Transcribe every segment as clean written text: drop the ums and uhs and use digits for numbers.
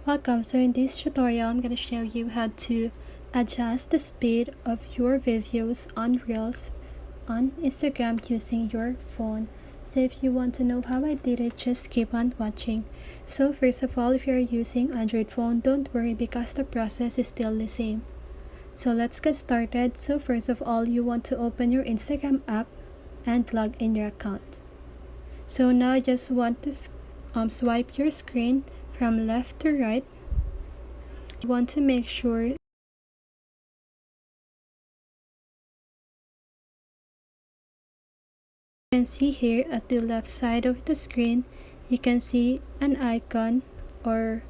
Welcome. So in this tutorial, I'm going to show you how to adjust the speed of your videos on Reels on Instagram using your phone. So if you want to know how I did it, just keep on watching. So first of all, if you're using Android phone, don't worry because the process is still the same. So let's get started. So first of all, you want to open your Instagram app and log in your account. So now I just want to swipe your screen from left to right. You want to make sure you can see here at the left side of the screen, you can see an icon, or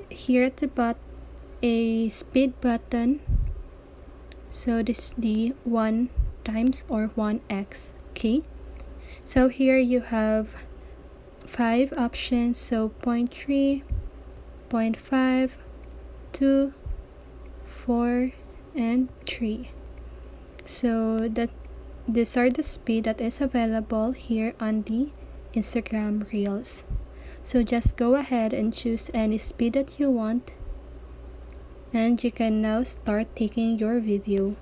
here at the bottom a speed button. So this is the 1 times or 1x key. So here you have 5 options, so 0.3, 0.5, 2, 4, and 3. So these are the speed that is available here on the Instagram Reels. So just go ahead and choose any speed that you want, and you can now start taking your video.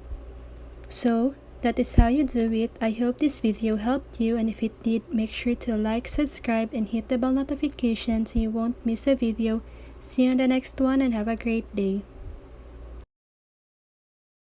So that is how you do it. I hope this video helped you, and if it did, make sure to like, subscribe, and hit the bell notification so you won't miss a video. See you in the next one and have a great day.